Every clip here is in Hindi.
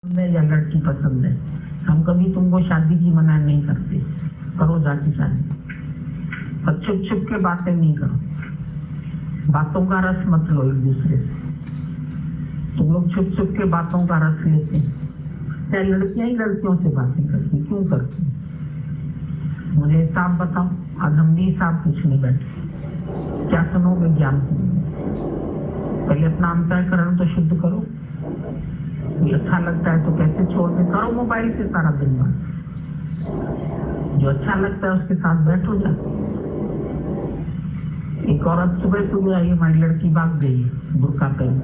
है या लड़की पसंद है, हम कभी तुमको शादी की मना नहीं करते, करो जाके शादी, पर छुप छुप के बातें नहीं करो, बातों का रस मत लो एक दूसरे से। तुम लोग छुप छुप के बातों का रस लेते हैं, क्या लड़कियां ही लड़कियों से बातें करती, क्यों करती? मुझे हिसाब बताओ, आज हम भी हिसाब पूछने बैठे, क्या सुनोगे ज्ञान? पहले अपना अंतःकरण तो शुद्ध करो, अच्छा लगता है तो कैसे छोड़ दे, करो मोबाइल से सारा दिन भर, जो अच्छा लगता है उसके साथ बैठो जा। एक औरत सुबह सुबह आई, हमारी लड़की भाग गई है बुर्का पहन,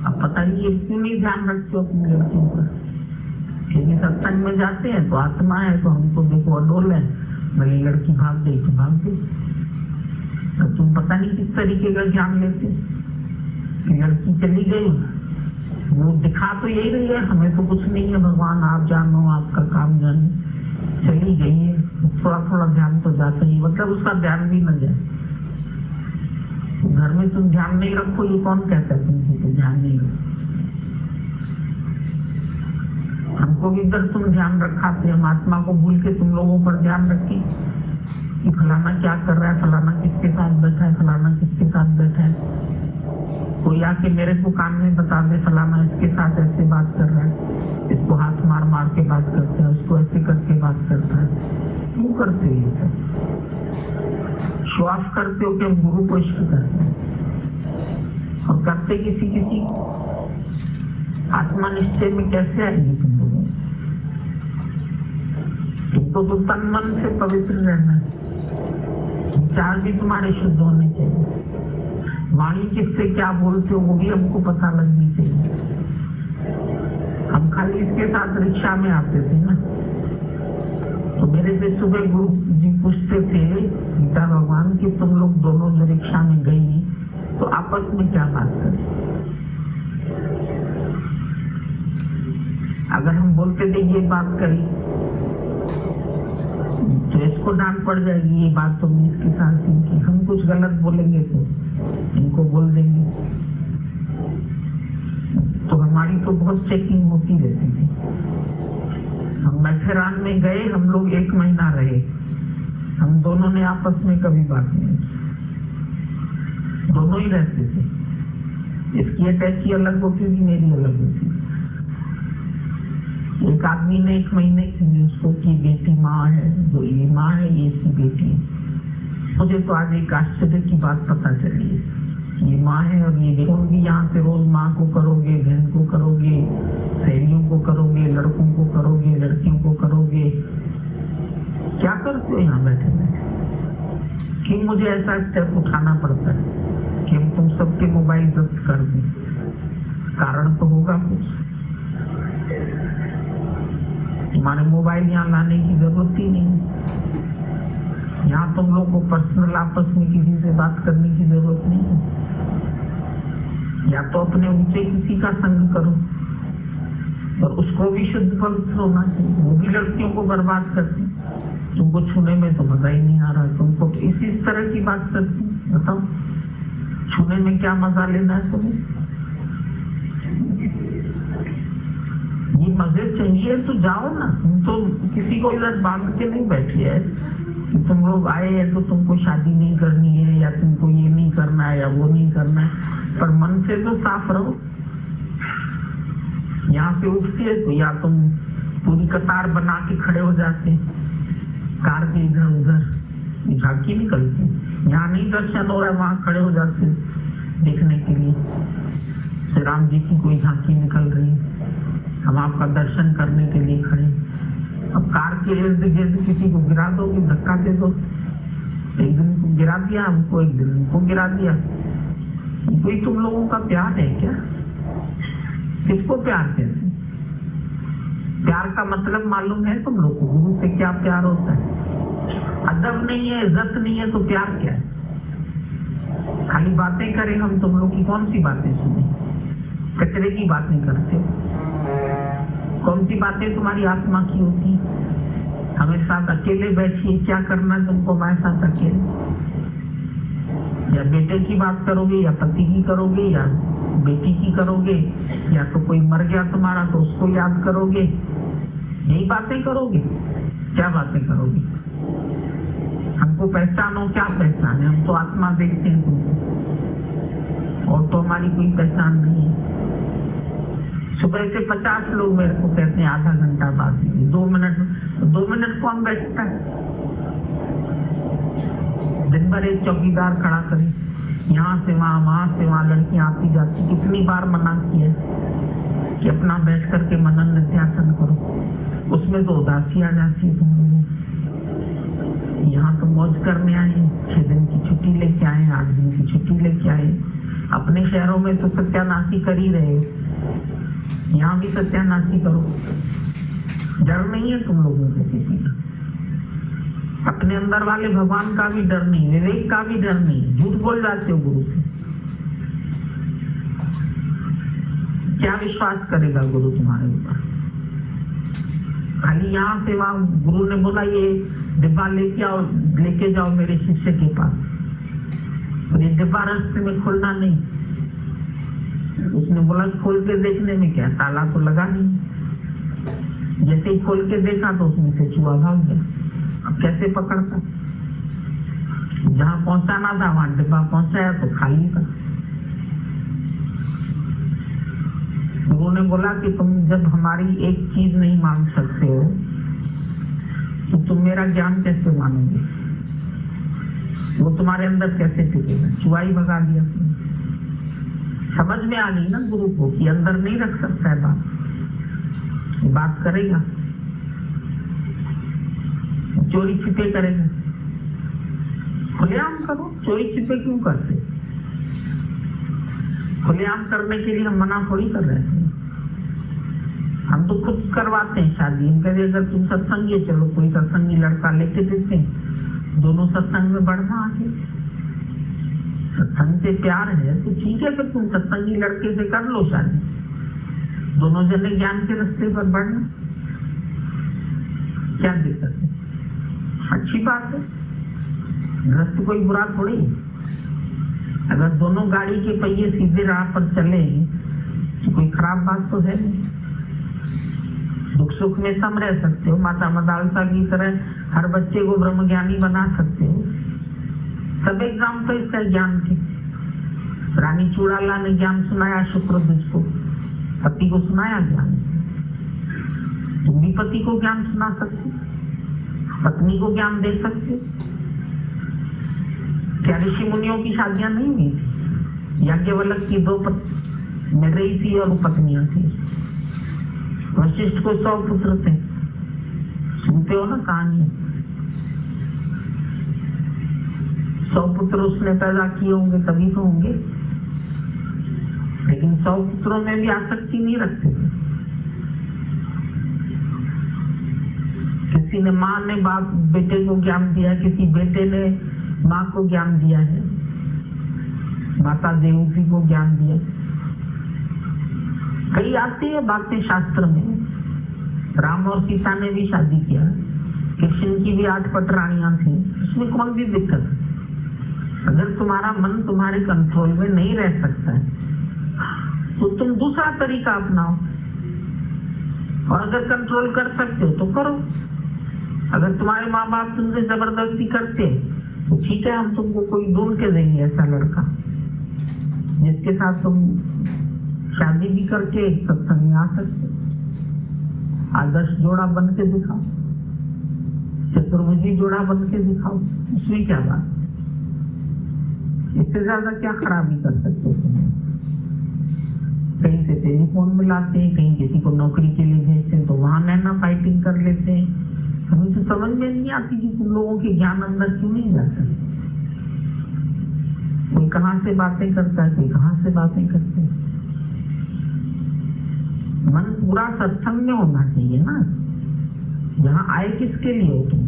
अब पता नहीं ये क्यों नहीं ध्यान रखते हो अपनी लड़कियों पर, क्योंकि सत्संग में जाते हैं तो आत्मा है तो हमको देखो अडोल है, मेरी लड़की भाग गई तो भाग गई। तो तुम पता नहीं किस तरीके का ज्ञान लेते, लड़की चली गई, वो दिखा तो यही रही है, हमें तो कुछ नहीं है, भगवान आप जानो, आपका काम जानो, चली गई है, थोड़ा थोड़ा ध्यान तो जाता ही, मतलब उसका ध्यान भी न जाए। घर में तुम ध्यान नहीं रखो, ये कौन कहता है तुमको ध्यान नहीं रखो? हमको भी इधर तुम ध्यान रखाते, हम आत्मा को भूल के तुम लोगों पर ध्यान रखे कि फलाना क्या कर रहा है, फलाना किसके साथ बैठा है, फलाना किसके साथ बैठा है। कोई आके मेरे को कान में बता दे फलाना इसके साथ ऐसे बात कर रहा है, इसको हाथ मार मार के बात करता है, उसको ऐसे करके बात करता है, क्यों करते हो ये सब? शो ऑफ करते हो कि हम गुरु को इश्क करते हैं, और करते किसी किसी आत्मा निश्चय में कैसे आएगी तुम लोगों? तुमको तो तन मन से पवित्र रहना है, विचार भी तुम्हारे शुद्ध होने चाहिए, वाणी किससे क्या बोलते हो वो भी हमको पता लगनी चाहिए। हम खाली इसके साथ रिक्शा में आते थे ना, तो मेरे से सुबह गुरु जी पूछते थे गीता भगवान कि तुम लोग दोनों जो रिक्शा में गई तो आपस में क्या बात करें? अगर हम बोलते थे ये बात करी तो इसको डांट पड़ जाएगी, ये बात तुमने इसके साथ की, हम कुछ गलत बोलेंगे तो इनको बोल देंगे, तो हमारी तो बहुत चेकिंग होती रहती थी। हम माथेरान में गए, हम लोग 1 महीना रहे, हम दोनों ने आपस में कभी बात नहीं की, दोनों ही रहते थे, इसकी अटैची अलग होती थी, मेरी अलग होती थी। एक आदमी ने 1 महीने की उसको की बेटी माँ है, जो ये माँ है ये इसकी बेटी है। मुझे तो आज एक आश्चर्य की बात पता चली है, ये माँ है और ये देखो भी यहाँ से रोज माँ को करोगे, बहन को करोगे, सहेलियों को करोगे, लड़कों को करोगे, लड़कियों को करोगे, क्या करते हो यहाँ बैठे बैठे? क्यों मुझे ऐसा स्टेप उठाना पड़ता है कि हम तुम सबके मोबाइल जब्त कर दें? कारण तो होगा कुछ, तुम्हारे मोबाइल यहाँ लाने की जरूरत ही नहीं, यहाँ तुम लोग को पर्सनल आपस में किसी से बात करने की जरूरत नहीं है, या तो अपने ऊंचे किसी का संग करो, और उसको भी शुद्ध पवित्र होना चाहिए, वो भी लड़कियों को बर्बाद करती, तुमको छूने में तो मजा ही नहीं आ रहा, तुमको तो इसी तरह की बात करती, बताओ छूने में क्या मजा लेना है तुम्हें? ये मजे चाहिए तो जाओ ना, तुम तो किसी को इधर बांध के नहीं बैठे है कि तुम लोग आए हैं तो तुमको शादी नहीं करनी है, या तुमको ये नहीं करना है या वो नहीं करना है, पर मन से तो साफ रहो। यहाँ से उठते है तो या तुम पूरी कतार बना के खड़े हो जाते, कार के इधर उधर झांकी निकलती, यहाँ नहीं दर्शन हो रहा है वहां खड़े हो जाते देखने के लिए, श्री राम जी की कोई झांकी निकल रही है, हम आपका दर्शन करने के लिए खड़े। अब कार के इर्द गिर्द किसी को गिरा दोगे, धक्का दे दो, एक दिन को गिरा दिया हमको, एक दिन उनको गिरा दिया, कोई तुम लोगों का प्यार है क्या? किसको प्यार कहते? प्यार का मतलब मालूम है तुम लोग को? गुरु से क्या प्यार होता है? अदब नहीं है, इज्जत नहीं है, तो प्यार क्या है? खाली बातें करें हम, तुम लोग की कौन सी बातें सुने? कचरे की बातें करते हो, कौन सी बातें तुम्हारी आत्मा की होती? हमें साथ अकेले बैठिए, क्या करना तुमको हमारे साथ अकेले? या बेटे की बात करोगे, या पति की करोगे, या बेटी की करोगे, या तो कोई मर गया तुम्हारा तो उसको याद करोगे, यही बातें करोगे। क्या बातें करोगे? हमको पहचानो, क्या पहचाने? हम तो आत्मा देखते हैं तुमको, और तो हमारी कोई पहचान नहीं है। सुबह से 50 लोग मेरे को कहते हैं आधा घंटा बाद, 2 मिनट कौन बैठता है? दिन भर एक चौकीदार खड़ा करे, यहाँ से वहां से वहां लड़कियां आती जाती। कितनी बार मना किया कि अपना बैठ करके मनन निध्यासन करो, उसमें तो उदासी आ जाती है तुम लोगों। यहाँ तो मौज करने आए, 6 दिन की छुट्टी लेके आए, 8 दिन की छुट्टी लेके आए। अपने शहरों में तो सत्यानाशी कर ही रहे, यहाँ भी सत्यानाशी करो। डर नहीं है तुम लोगों को किसी का, अपने अंदर वाले भगवान का भी डर नहीं, विवेक का भी डर नहीं। झूठ बोल जाते हो गुरु से, क्या विश्वास करेगा गुरु तुम्हारे ऊपर? खाली यहाँ से वहां गुरु ने बोला ये डिब्बा लेके जाओ मेरे शिष्य के पास, और ये डिब्बा रास्ते में खोलना नहीं। उसने बोला खोल के देखने में क्या, ताला तो लगा नहीं। जैसे ही खोल के देखा तो उसमें से चूहा भाग गया। अब कैसे पकड़ता? जहां पहुंचाना था वहां डिब्बा पहुंचाया तो खाली था। गुरु ने बोला कि तुम जब हमारी एक चीज नहीं मांग सकते हो तो तुम मेरा ज्ञान कैसे मानोगे? वो तुम्हारे अंदर कैसे टिकेगा? चुहा ही भगा दिया। समझ में आ गई ना गुरु को कि अंदर नहीं रख सकता है बात करेगा, चोरी छिपे करेगा। खुलेआम करो, चोरी छिपे क्यों करते? खुलेआम करने के लिए हम मना थोड़ी कर रहे हैं। हम तो खुद करवाते हैं शादी। हम कहते अगर तुम सत्संगी चलो कोई सत्संगी लड़का लेके देते हैं, दोनों सत्संग में बढ़ना आगे। सत्संग से प्यार है तो ठीक है, फिर तुम सत्संगी लड़के से कर लो शादी, दोनों जने ज्ञान के रास्ते पर बढ़ना, क्या दिक्कत है? अच्छी बात है, गृहस्थ कोई बुरा थोड़ी। अगर दोनों गाड़ी के पहिए सीधे राह पर चले तो कोई खराब बात तो है नहीं। दुख सुख में सम रह सकते हो। माता मदालसा की तरह हर बच्चे को ब्रह्मज्ञानी बना सकते हो। सब एग्जाम्पल इसका ज्ञान के। रानी चूड़ाला ने ज्ञान सुनाया शुक्रध्वज को, पति को सुनाया ज्ञान। तुम भी पति को ज्ञान सुना सकते, पत्नी को ज्ञान दे सकते। क्या ऋषि मुनियों की शादियां नहीं हुई थी? याज्ञवल्क्य की 2 मृगई थी और पत्नियां थी। वशिष्ठ को 100 पुत्र थे। सुनते हो ना कहानी? 100 पुत्र उसने पैदा किए होंगे तभी तो होंगे, लेकिन 100 पुत्रों में भी आसक्ति नहीं रखते थे। किसी ने माँ ने बाप बेटे को ज्ञान दिया, किसी बेटे ने माँ को ज्ञान दिया है, माता देवकी को ज्ञान दिया। कई आती है बातें शास्त्र में। राम और सीता ने भी शादी किया, कृष्ण की भी 8 पटरानियां थी, इसमें कौन सी दिक्कत है? अगर तुम्हारा मन तुम्हारे कंट्रोल में नहीं रह सकता है तो तुम दूसरा तरीका अपनाओ, और अगर कंट्रोल कर सकते हो तो करो। अगर तुम्हारे माँ बाप तुमसे जबरदस्ती करते तो ठीक है, हम तुमको कोई ढूंढ के देंगे ऐसा लड़का जिसके साथ तुम शादी भी करके एक सत्संग में आ सकते। आदर्श जोड़ा बन के दिखाओ, चतुर्भुजी जोड़ा बन के दिखाओ, उसमें क्या बात? इससे ज्यादा क्या खराबी कर सकते हो? कहीं से टेलीफोन मिलाते हैं, कहीं किसी को नौकरी के लिए भेजते हैं तो वहां नैना फाइटिंग कर लेते हैं। हमें तो समझ में नहीं आती कि तुम लोगों के ज्ञान अंदर क्यों नहीं जाता। कोई कहाँ से बातें करता है, कोई कहाँ से बातें करते हैं। मन पूरा सत्संग में होना चाहिए ना। यहाँ आए किसके लिए हो? तुम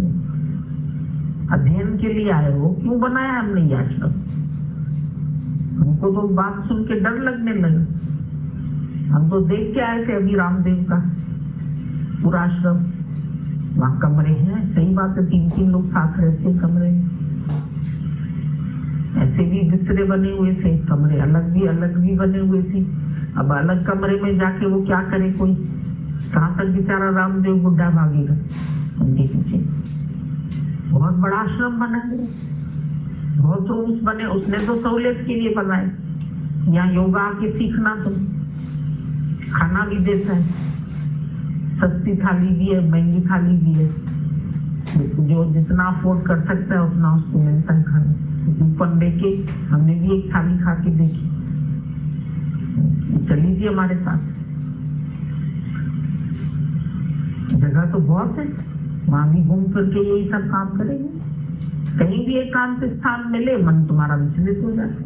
अध्ययन के लिए आए हो। क्यों बनाया हमने ये आश्रम? हमको तो बात सुन के डर लगने लगा। हम तो देख के आए थे अभी रामदेव का पूरा आश्रम। वहां कमरे हैं, सही बात है, 3-3 लोग साथ रहते हैं कमरे में। ऐसे भी बिस्तरे बने हुए थे, कमरे अलग भी बने हुए थे। अब अलग कमरे में जाके वो क्या करे, कोई कहाँ तक बेचारा रामदेव बुढ़ा भागेगा उनके पीछे। बहुत बड़ा आश्रम बना है, बहुत रूम्स बने, उसने तो सहूलियत के लिए बनाए। यहाँ योगा आके सीखना, तुम खाना भी देता है, सस्ती थाली भी है, महंगी थाली भी है, जो जितना अफोर्ड कर सकता है उतना उसको मिलता है खाना। कूपन लेके हमने भी एक थाली खा के देखी, चली थी हमारे साथ। जगह तो बहुत है, वहां भी घूम फिर के यही सब काम करेंगे। कहीं भी एकांत स्थान मिले, मन तुम्हारा विचलित हो जाता है,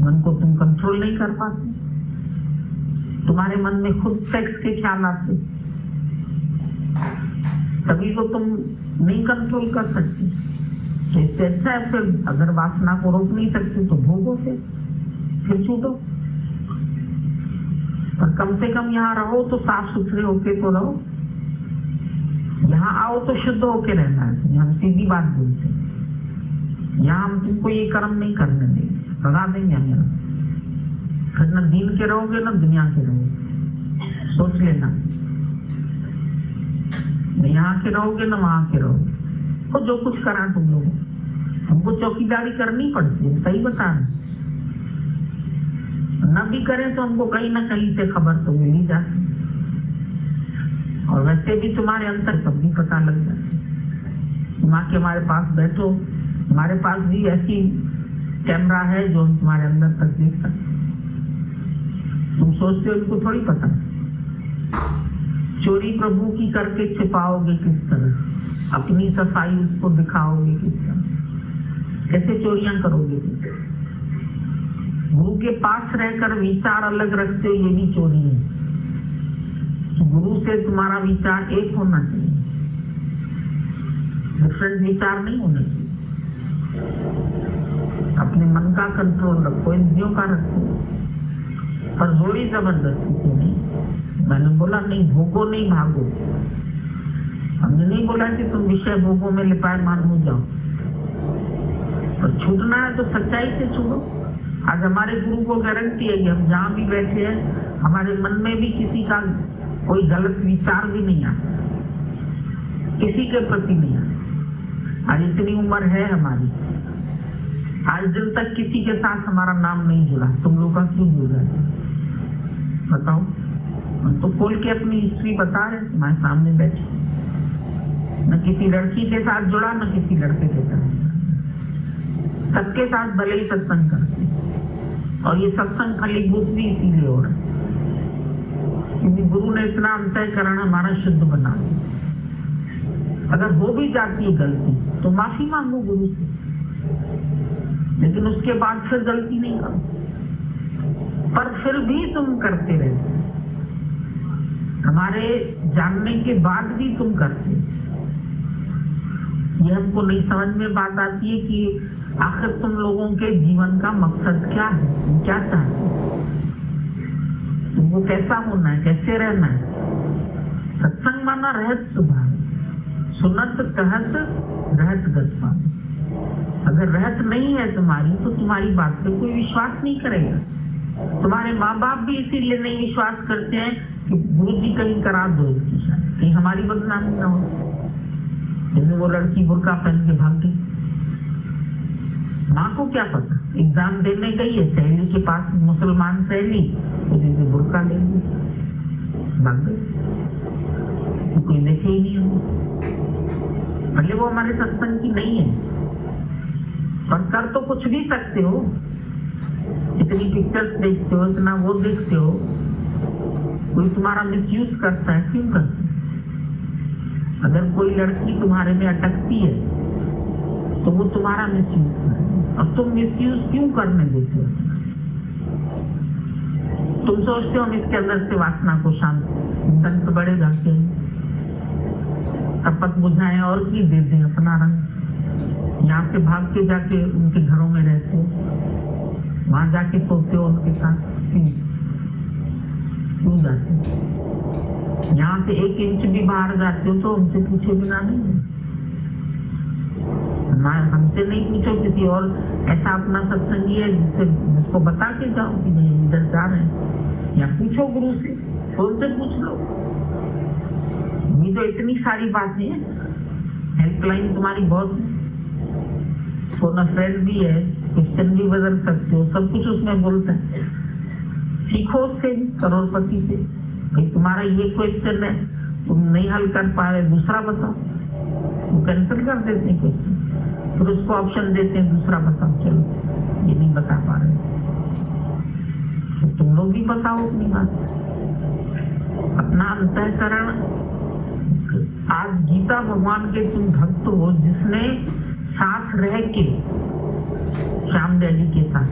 मन को तुम कंट्रोल नहीं कर पाते, तुम्हारे मन में खुद सेक्स के ख्याल आते, तभी तो तुम नहीं कंट्रोल कर सकते। तो इससे अच्छा है फिर, अगर वासना को रोक नहीं सकते तो भोगो, फिर छूटो। पर कम से कम यहाँ रहो तो साफ सुथरे होके तो रहो। यहाँ आओ तो शुद्ध होके रहना है, हम सीधी बात बोलते हैं। यहाँ हम तुमको ये कर्म नहीं करने देंगे, भगा देंगे हमें। फिर न दीन के रहोगे न दुनिया के रहोगे, सोच लेना। न यहाँ के रहोगे न वहां के रहोगे, तो जो कुछ करा तुम लोग, हमको चौकीदारी करनी पड़ती है, सही बता रहे। न भी करें तो हमको कहीं ना कहीं से खबर तो मिल ही जाती, और वैसे भी तुम्हारे अंतर सब भी पता लग जाती। तुम आके हमारे पास बैठो, हमारे पास भी ऐसी कैमरा है जो हम तुम्हारे अंदर तक देख सकते। तुम सोचते हो इनको थोड़ी पता। चोरी प्रभु की करके छिपाओगे किस तरह, अपनी सफाई उसको दिखाओगे किस तरह, कैसे चोरियां करोगे। गुरु के पास रहकर विचार अलग रखते हो, ये भी चोरी है। गुरु से तुम्हारा विचार एक होना चाहिए, डिफरेंट विचार नहीं होने चाहिए। अपने मन का कंट्रोल रखो, इंद्रियों का रखो, पर जोरी जबरदस्ती से नहीं। मैंने बोला नहीं, भोगो नहीं, भागो। हमने नहीं बोला कि तुम विषय भोगों में लिपायमान हो जाओ, पर छूटना है तो सच्चाई से छूटो। आज हमारे गुरु को गारंटी है कि हम जहाँ भी बैठे हैं, हमारे मन में भी किसी का कोई गलत विचार भी नहीं आता, किसी के प्रति नहीं आता। आज इतनी उम्र है हमारी, आज दिन तक किसी के साथ हमारा नाम नहीं जुड़ा। तुम लोग का क्यों जुड़ रहा है बताओ? हम तो खोल के अपनी हिस्ट्री बता रहे, तुम्हारे सामने बैठे। न किसी लड़की के साथ जुड़ा, न किसी लड़के के साथ। सबके साथ भले ही सत्संग करते, और ये सत्संग फलीभूत भी इसीलिए हो रहा है क्योंकि गुरु ने इतना अंतःकरण हमारा शुद्ध बना दिया। अगर हो भी जाती है गलती तो माफी मांगो गुरु से, लेकिन उसके बाद फिर गलती नहीं करो। पर फिर भी तुम करते रहते, हमारे जानने के बाद भी तुम करते। ये हमको नहीं समझ में बात आती है कि आखिर तुम लोगों के जीवन का मकसद क्या है, तुम क्या चाहते हो, तुमको कैसा होना है, कैसे रहना है। सत्संग माना रहत सुभान, सुनत कहत रहत गत। अगर रहत नहीं है तुम्हारी तो तुम्हारी बात पे कोई विश्वास नहीं करेगा। तुम्हारे माँ बाप भी इसीलिए नहीं विश्वास करते हैं कि गुरु जी कहीं करा दो इसकी शादी, कहीं हमारी बदनामी ना हो। जैसे वो लड़की बुर्का पहन के भाग गई, माँ को क्या पता, एग्जाम देने गई है, सहेली के पास मुसलमान सहेली, तो बुर्का ले ली, भाग गई, तो कोई देखे ही नहीं हो। भले वो हमारे सत्संग की नहीं है, पर कर तो कुछ भी सकते हो। इतनी पिक्चर्स देखते हो, इतना वो देखते हो, कोई तुम्हारा मिसयूज करता है, क्यों करता है? अगर कोई लड़की तुम्हारे में अटकती है तो वो तुम्हारा मिसयूज करे, और तुम मिसयूज क्यों करने देते हो? तुम सोचते हो हम इसके अंदर से वासना को शांत, दंत बड़े जाते हैं, तपक बुझाएं और की दे दें अपना रंग। यहाँ से भाग के जाके उनके घरों में रहते हो, वहां जाके सोते हो उनके साथ, क्यों जाते हो? यहाँ से 1 इंच भी बाहर जाते हो तो उनसे पूछे बिना नहीं, हमसे नहीं पूछो, किसी और ऐसा अपना सत्संगी है जिसको बता के जाओ कि नहीं इधर जा रहे हैं, या पूछो गुरु से, फोन से पूछ लो। ये तो इतनी सारी बातें हैं, हेल्पलाइन तुम्हारी बहुत है, फोन अ फ्रेंड भी है, क्वेश्चन भी बदल सकते हो, सब कुछ उसमें बोलता है। सीखो उससे, करोड़पति से। भाई तुम्हारा ये क्वेश्चन है, तुम नहीं हल कर पा रहे, दूसरा बताओ। वो कैंसिल कर देते हैं क्वेश्चन, फिर उसको ऑप्शन देते हैं दूसरा बताओ, चलो ये नहीं बता पा रहे तो तुम लोग भी बताओ अपनी बात। अपना अंतःकरण, आज गीता भगवान के तुम भक्त हो जिसने साथ रह के श्याम दयाल के साथ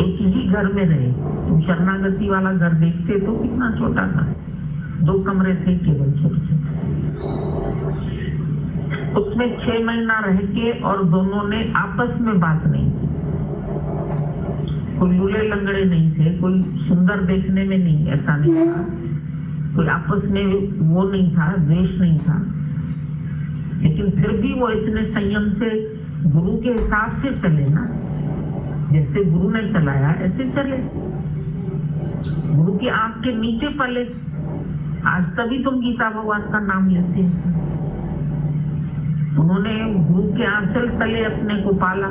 एक ही घर में रहे। तुम शरणागति वाला घर देखते तो कितना छोटा था, 2 कमरे थे केवल छोटे छोटे, उसमें 6 महीना रह के और दोनों ने आपस में बात नहीं की। कोई लूले लंगड़े नहीं थे, कोई सुंदर देखने में नहीं, ऐसा नहीं था, कोई आपस में वो नहीं था, द्वेष नहीं था, लेकिन फिर भी वो इतने संयम से गुरु के हिसाब से चले ना, जैसे गुरु ने चलाया ऐसे चले, गुरु की आंख के नीचे पले। आज तभी तुम गीता भगवान का नाम लेते हैं। उन्होंने गुरु के आंचल तले अपने को पाला,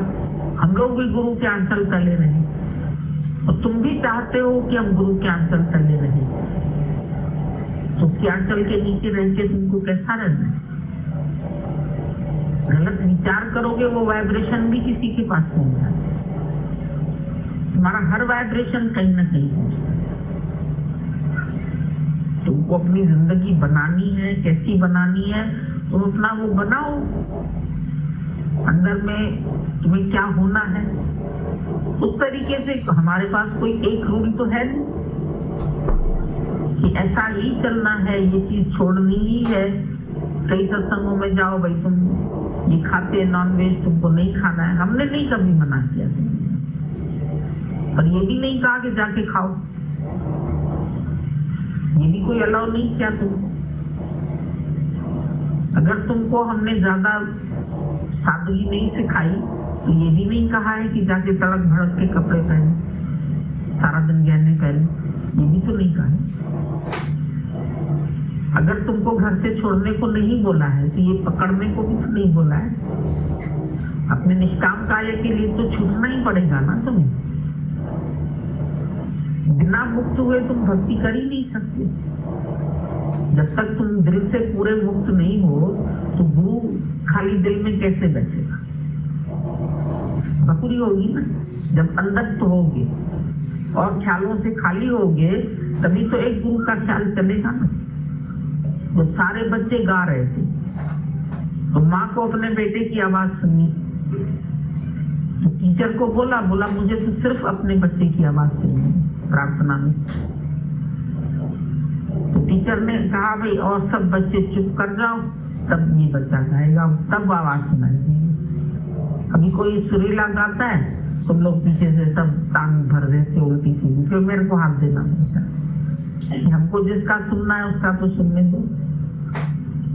हम लोग भी गुरु के आंचल तले रहे, और तुम भी चाहते हो कि हम गुरु के आंचल तले रहे। तो उसके आंचल के नीचे रह के तुमको कैसा रहना है? गलत विचार करोगे, वो वाइब्रेशन भी किसी के पास पहुंच जाए। तुम्हारा हर वाइब्रेशन कहीं ना कहीं पहुंचता है। तुमको अपनी जिंदगी बनानी है, कैसी बनानी है, तुम अपना वो बनाओ। अंदर में तुम्हें क्या होना है उस तरीके से। हमारे पास कोई एक रूल तो है नहीं कि ऐसा ही चलना है, ये चीज छोड़नी ही है। कई सत्संगों में जाओ, भाई तुम ये खाते नॉनवेज, तुमको नहीं खाना है। हमने नहीं कभी मना किया, और ये भी नहीं कहा कि जाके खाओ, ये भी कोई अलाउ नहीं किया तुम। अगर तुमको हमने ज्यादा सादगी नहीं सिखाई तो ये भी नहीं कहा है कि जाके तड़क भड़क के कपड़े पहने, सारा दिन गहने पहने, ये भी तो नहीं कहा है। अगर तुमको घर से छोड़ने को नहीं बोला है तो ये पकड़ने को भी तो नहीं बोला है। अपने निष्काम कार्य के लिए तो छूटना ही पड़ेगा ना तुम्हें। बिना मुक्त हुए तुम भक्ति कर ही नहीं सकते। जब तक तुम दिल से पूरे मुक्त नहीं हो तो गुरु खाली दिल में कैसे बैठेगा? बकुरी होगी ना। जब अंधत्व होगे और ख्यालों से खाली होगे तभी तो एक गुरु का ख्याल चलेगा ना। तो सारे बच्चे गा रहे थे तो माँ को अपने बेटे की आवाज सुनी, तो टीचर को बोला मुझे तो सिर्फ अपने बच्चे की आवाज सुनी प्रार्थना में। तो टीचर ने कहा भाई और सब बच्चे चुप कर जाओ, तब ये बच्चा गाएगा, तब आवाज सुनाई देगी। अभी कोई सुरीला गाता है, तुम लोग पीछे से सब टांग भर देते उल्टी सीधी, फिर मेरे को हाथ देना पड़ता है। हमको जिसका सुनना है उसका तो सुनने दो।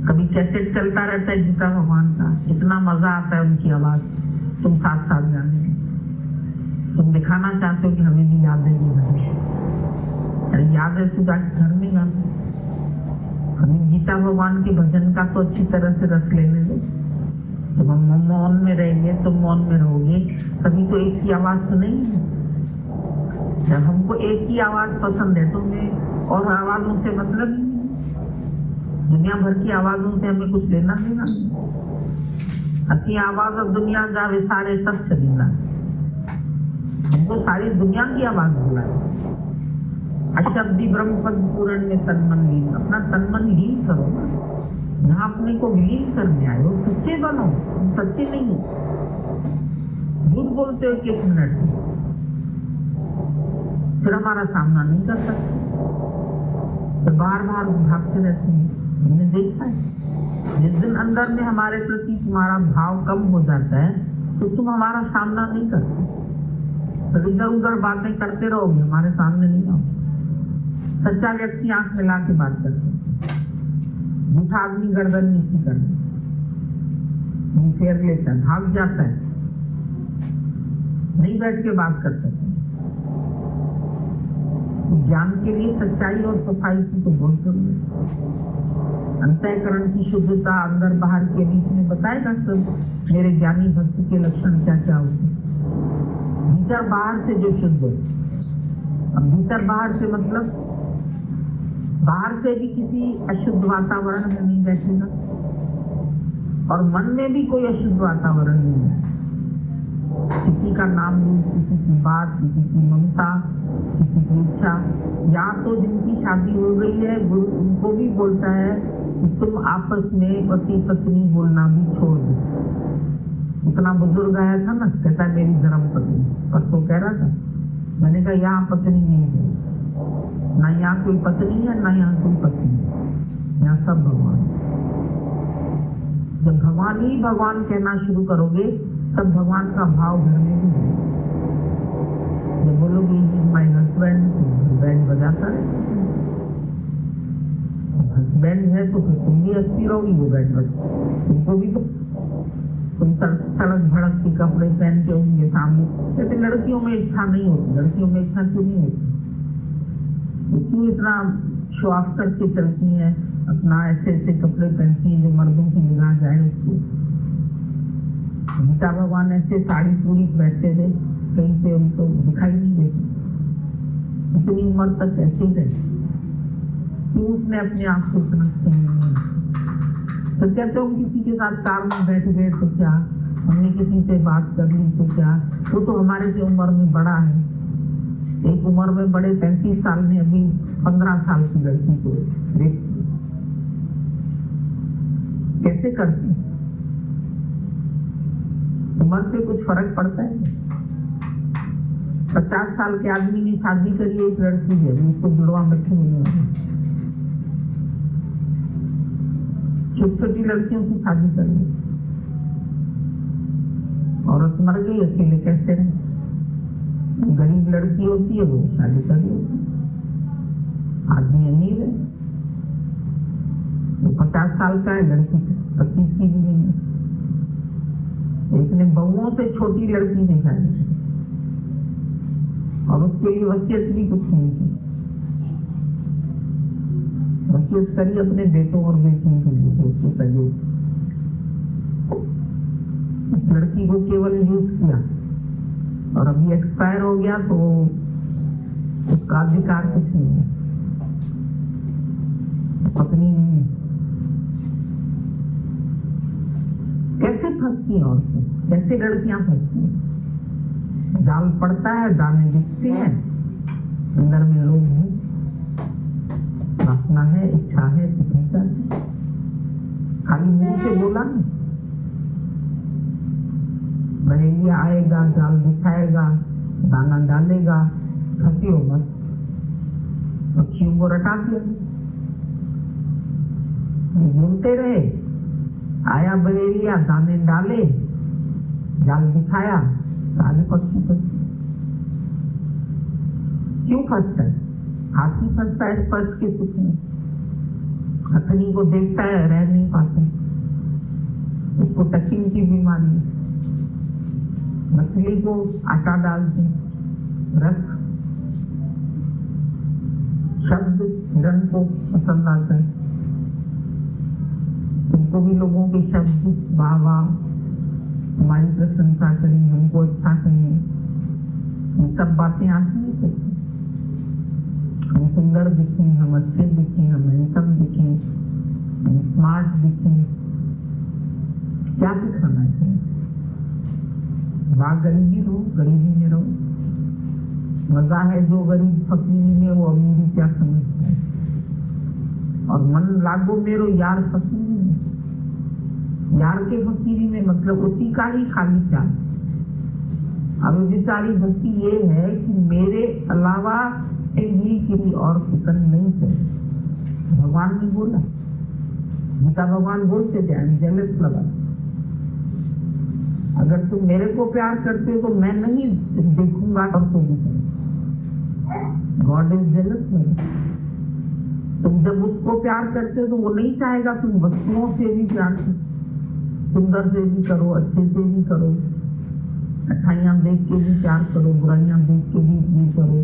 कभी कैसेट चलता रहता है गीता भगवान का, इतना मजा आता है उनकी आवाज, तुम साथ साथ गाने। तुम दिखाना चाहते हो कि हमें भी याद है ये, अरे याद है तो जाके घर में गाना। हमें गीता भगवान के भजन का तो अच्छी तरह से रस लेने दो। जब हम मौन में रहेंगे तो मौन में रहोगे, तभी तो एक ही आवाज सुनेंगे। जब हमको एक ही आवाज पसंद है तो हमें और आवाजों से मतलब नहीं। दुनिया भर की आवाजों से हमें कुछ लेना देना नहीं। अपनी आवाज अब दुनिया जावे सारे सब चलेगा। हमको सारी दुनिया की आवाज बोला है। अशब्दी ब्रह्म पद पूर्ण में तन्मन लीन, अपना तन्मन लीन करो ना। यहाँ अपने को विलीन करने आए हो, सच्चे बनो। सच्चे नहीं हो, झूठ बोलते हो 1 मिनट फिर हमारा सामना नहीं कर सकते, तो बार बार भागते रहते हैं। हमने देखा है जिस दिन अंदर में हमारे प्रति तुम्हारा भाव कम हो जाता है तो तुम हमारा सामना नहीं करते, तो इधर उधर बातें करते रहोगे, हमारे सामने नहीं आओ। सच्चा व्यक्ति आंख मिला के बात करते, झूठा आदमी गर्दन नीची करते। मुंह फेर लेता है, भाग जाता है, नहीं बैठ के बात कर सकते। ज्ञान के लिए सच्चाई और सफाई की तो बहुत जरूरी है। अंतःकरण की शुद्धता अंदर बाहर के बीच में बताएगा सब मेरे ज्ञानी भक्त के लक्षण क्या क्या होते हैं। भीतर बाहर से जो शुद्ध है, अब भीतर बाहर से मतलब बाहर से भी किसी अशुद्ध वातावरण में नहीं बैठेगा और मन में भी कोई अशुद्ध वातावरण नहीं है। किसी का नाम नहीं, किसी की बात, किसी की ममता, किसी की इच्छा। या तो जिनकी शादी हो गई है गुरु उनको भी बोलता है कि तुम आपस में पति पत्नी बोलना भी छोड़ दो। इतना बुजुर्ग आया था ना, कहता मेरी धर्म पत्नी, परसों कह रहा था, मैंने कहा यहाँ पत्नी नहीं है, ना यहाँ कोई पत्नी है ना यहाँ कोई पत्नी है, यहाँ सब भगवान। जब भगवान ही भगवान कहना शुरू करोगे तब भगवान का भाव घर में भी है। जब बोलोगे माय हस्बैंड, बैंड बजाता है, हस्बैंड है तो फिर तुम भी हंसती रहोगी, वो बैंड बजा, तुमको भी तो तुम सड़क भड़क के कपड़े पहन के होंगे सामने। कहते लड़कियों में इच्छा नहीं होती, लड़कियों में इच्छा क्यों नहीं होती? क्यों इतना शो ऑफ करके चलती है, अपना ऐसे ऐसे कपड़े पहनती है जो मर्दों की निगाह जाए उसको। गीता भगवान ऐसे साड़ी पूरी बैठते थे, कहीं पे उनको दिखाई नहीं देती, इतनी उम्र तक ऐसे ही रहे। क्यों उसने अपने आप को इतना तो कहते हो किसी के साथ कार में बैठ गए तो क्या, हमने किसी से बात कर ली तो क्या, वो तो हमारे से उम्र में बड़ा है। एक उम्र में बड़े 35 साल में अभी 15 साल की लड़की को रेप कैसे करती? उम्र से कुछ फर्क पड़ता है? 50 साल के आदमी ने शादी करी एक लड़की है, उसको जुड़वा बच्चे मिले हैं। छोटी छोटी लड़कियों की शादी कर ली, औरत मर गई, अकेले कैसे रहे? गरीब लड़की होती है वो शादी कर ली, आदमी अमीर है, वो 50 साल का है, लड़की 25 की भी नहीं है। एक ने बहुओं से छोटी लड़की ने शादी की और उसके लिए वसीयत भी कुछ नहीं थी। वसीयत करी अपने बेटों और बेटियों के लिए, उसको सजे। उस लड़की को केवल यूज किया और अभी एक्सपायर हो गया तो उसका अधिकार कुछ नहीं है, पत्नी नहीं। कैसे फंसती हैं औरतें, कैसे लड़कियां फंसती हैं? जाल पड़ता है, दाने दिखते हैं, अंदर में लोग हैं, वासना है, इच्छा है, जिज्ञासा है, खाली मुंह से बोला नहीं। बरेलिया आएगा, जाल बिछाएगा, दाना डालेगा, फंसी हो बस, पक्षियों को रटा दिया, घूमते रहे, आया बरेलिया, दाने डाले, जाल बिछाया, सारे पक्षी फंसते। क्यों फंसता है? हाथी फंसता है स्पर्श के सुख में, हथनी को देखता है, रह नहीं पाते, उसको टचिंग की बीमारी। मछली को आटा डालते, रस, शब्द हिरण को पसंद आता है, तुमको भी लोगों के शब्द वाह वाह, हमारी प्रशंसा करें, हमको अच्छा कहें, ये सब बातें आती है। हम सुंदर दिखें, हम अच्छे दिखें, हम हैंडसम दिखें, हम स्मार्ट दिखें, क्या दिखाना चाहिए? वहाँ गरीबी रहो, गरीबी में रहो। मजा है जो गरीब फकीरी में, वो अमीरी क्या समझता है? और मन लागो मेरो यार फकीरी में, यार के फकीरी में मतलब उसी का ही खाली चाल। अब बेचारी भक्ति ये है कि मेरे अलावा ये किसी और फिक्र नहीं चाहिए। भगवान ने बोला, गीता भगवान बोलते थे, आई एम जेलस लगा, अगर तुम मेरे को प्यार करते हो तो मैं नहीं देखूंगा और तो भी। गॉड इज जेलस लगा। तुम जब उसको प्यार करते हो तो वो नहीं चाहेगा तुम वस्तुओं से भी प्यार करो। सुंदर से भी करो, अच्छे से भी करो, अच्छाइयां देख के भी प्यार करो, बुराइयां देख के भी करो।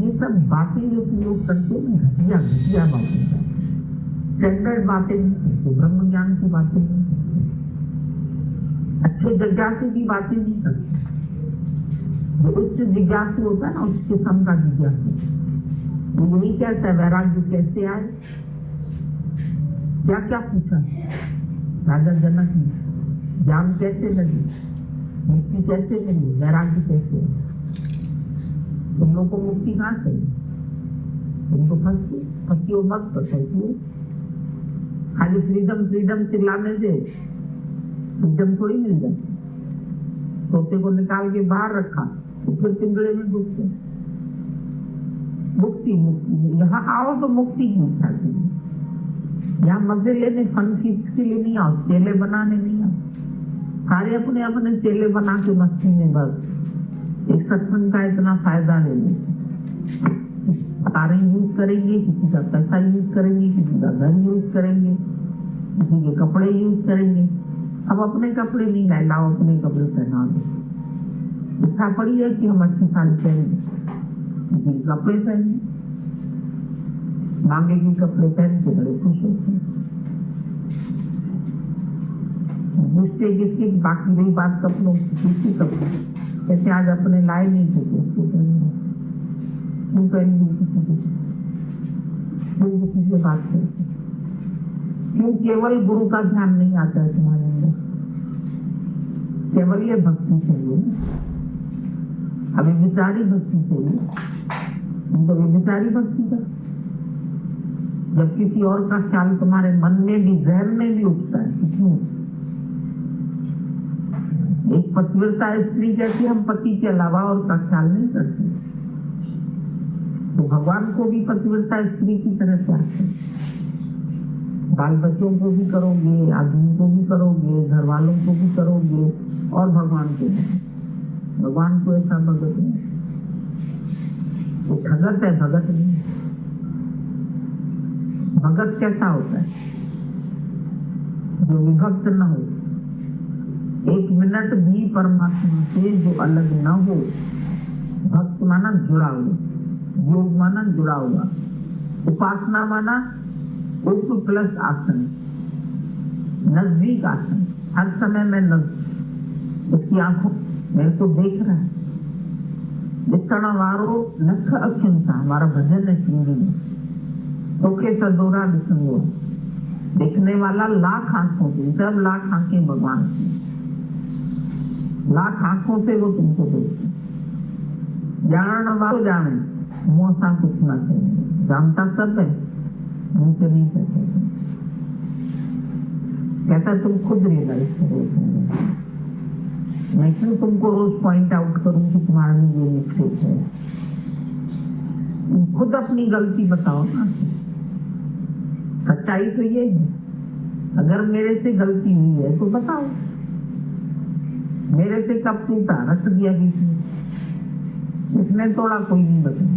ये सब बातें जो तुम लोग करते हो ना, घटिया घटिया बातें, स्टैंडर्ड बातें नहीं करते, ब्रह्म ज्ञान की बातें नहीं करते, अच्छे जिज्ञासु की बातें नहीं करते। जो उच्च जिज्ञासु होता है ना, उच्च किस्म का जिज्ञासु, वो यही कहता है वैराग्य कैसे आए, क्या क्या पूछा राजा जनक ने, ज्ञान कैसे लगी, मुक्ति कैसे मिली, वैराग्य कैसे। तुम लोग को मुक्ति कहाँ से, तुम तो फंसी मत फंसी, खाली फ्रीडम फ्रीडम चिल्लाने से फ्रीडम थोड़ी मिल जाती। तोते को निकाल के बाहर रखा तो फिर पिंजरे में घुसते। मुक्ति मुक्ति, यहाँ आओ तो मुक्ति की इच्छा कीजिए। यहाँ मजे लेने फन की लिए नहीं आओ, चेले बनाने नहीं आओ। सारे अपने अपने चेले बना के मस्ती में बस एक सत्संग का इतना फायदा ले लेते। कारें यूज करेंगे, किसी का पैसा यूज करेंगे, किसी का घर यूज करेंगे, किसी के कपड़े यूज करेंगे। अब अपने कपड़े नहीं लाए, लाओ अपने कपड़े पहना दो। इच्छा पड़ी है कि हम अच्छी साड़ी पहनेंगे, किसी कपड़े पहने, मांगे के कपड़े पहन के बड़े खुश होते हैं। पूछते किसके, बाकी रही बात कपड़ों की, किसी कपड़े कैसे आज अपने लाए नहीं थे तो उसको पहन किसी से बात करते। क्यों केवल गुरु का ध्यान नहीं आता है तुम्हारे अंदर, केवल ये भक्ति चाहिए, अभी विचारी भक्ति चाहिए। तो विचारी भक्ति का जब किसी और का ख्याल तुम्हारे मन में भी, जहन में भी उठता है, क्यों एक पतिव्रता स्त्री कहती हम पति के अलावा और का ख्याल नहीं करते, तो भगवान को भी पतिव्रता स्त्री की तरह प्यार करो। बाल बच्चों को भी करोगे, आदमी को भी करोगे, घर वालों को भी करोगे, और भगवान को भी। भगवान को ऐसा भगत नहीं, वो भगत है, भगत नहीं। भगत कैसा होता है, जो विभक्त न हो, एक मिनट भी परमात्मा से जो अलग न हो। भक्त माना जुड़ा हुआ, योग माना जुड़ा हुआ, उपासना माना उप प्लस आसन, नजदीक आसन, हर समय में नजदीक, उसकी आंखों मेरे को देख रहा है। दिखण वारो नख अखिंसा, हमारा भजन है हिंदी में, ओके सदोरा दिसंगो, देखने वाला लाख आंखों से, सब लाख आंखें भगवान की, लाख आंखों से वो तुमको देखते। जानने वालों जाने, मुंह सा कुछ ना करेंगे, जानता सब है, मुंह से नहीं कहते। कहता तुम खुद रियलाइज करो, मैं क्यों तुमको रोज पॉइंट आउट करूं कि तुम्हारा ये मिस्टेक है। तुम खुद अपनी गलती बताओ ना। सच्चाई तो ये है, अगर मेरे से गलती हुई है तो बताओ, मेरे से कब टूटा, रख दिया बीच में, इसने तोड़ा, कोई नहीं बताया,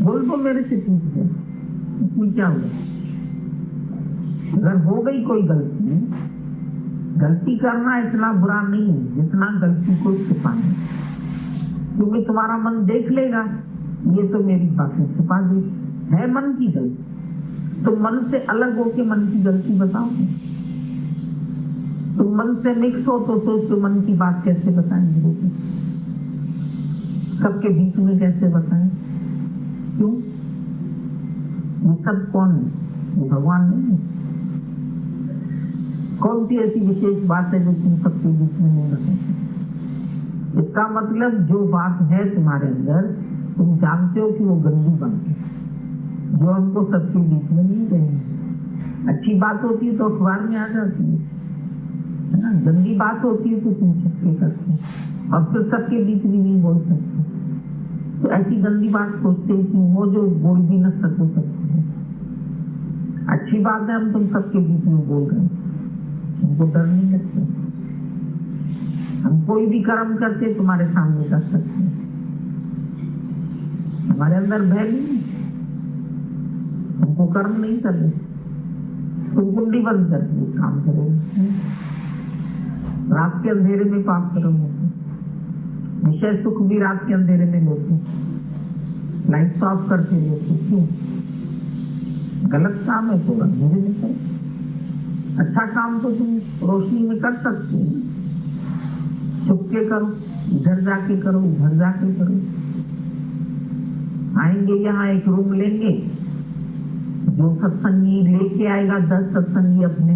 बोल दो मेरे से टूट गया, इसमें क्या हुआ। अगर हो गई कोई गलती, गलती करना इतना बुरा नहीं है जितना गलती को छुपाना, क्योंकि तुम्हारा मन देख लेगा ये तो मेरी बातें छुपा दी, है मन की गलती, तो मन से अलग होके मन की गलती बताओ। तुम मन से मिक्स हो तो सोच, तो मन की बात कैसे बताएंगे, सबके बीच में कैसे बताएं। क्यों, ये सब कौन है, ये भगवान नहीं है। कौन सी ऐसी विशेष बात है जो तुम सबके बीच में नहीं बताते। इसका मतलब जो बात है तुम्हारे अंदर, तुम जानते हो कि वो गंदी बात है, जो हमको सबके बीच में नहीं कहेंगे। अच्छी बात होती है तो अखबार में आ जाती है ना, गंदी बात होती है तो तुम सबके करते हो, और फिर सबके बीच भी नहीं बोल सकते। तो ऐसी गंदी बात सोचते कि वो जो बोल भी न सको सकते है। अच्छी बात है हम तुम सबके बीच में बोल रहे हैं, हमको डर नहीं लगता, हम कोई भी कर्म करके तुम्हारे सामने कर सकते हैं, हमारे अंदर भय नहीं, हमको कर्म नहीं करने। तुम कुंडी बंद करके काम करोगे, रात के अंधेरे में पाप करोगे, विषय सुख भी रात के अंधेरे में लेते, लाइट ऑफ करके लेते, क्यों? गलत काम है तो अंधेरे में करो, अच्छा काम तो तुम रोशनी में कर सकते हो, छुप के करो, इधर जाके करो, उधर जाके करो। आएंगे यहाँ एक रूम लेंगे, जो सत्संगी लेके आएगा 10 सत्संगी अपने,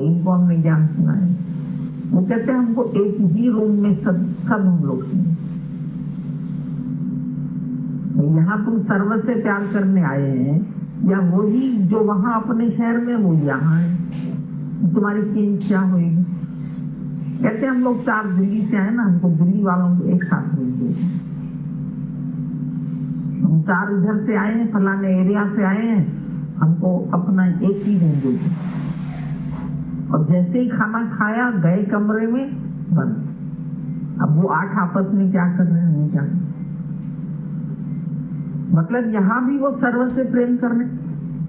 इनको हमने ज्ञान सुनाए, वो कहते हैं हमको एक ही रूम में सब हम लोग सुने। यहाँ तुम सर्व से प्यार करने आए हैं, या वही जो वहां अपने शहर में वो यहाँ है, तुम्हारी चीज क्या होगी? कहते हम लोग 4 दिल्ली से आए ना, हमको दिल्ली वालों को एक साथ रूम दे, हम 4 इधर से आए हैं, फलाने एरिया से आए हैं, हमको अपना एक ही रूम दे। और जैसे ही खाना खाया गए कमरे में बंद। अब वो 8 आपस में क्या कर रहे हैं, क्या कर रहे हैं? मतलब यहाँ भी वो सर्व से प्रेम करने,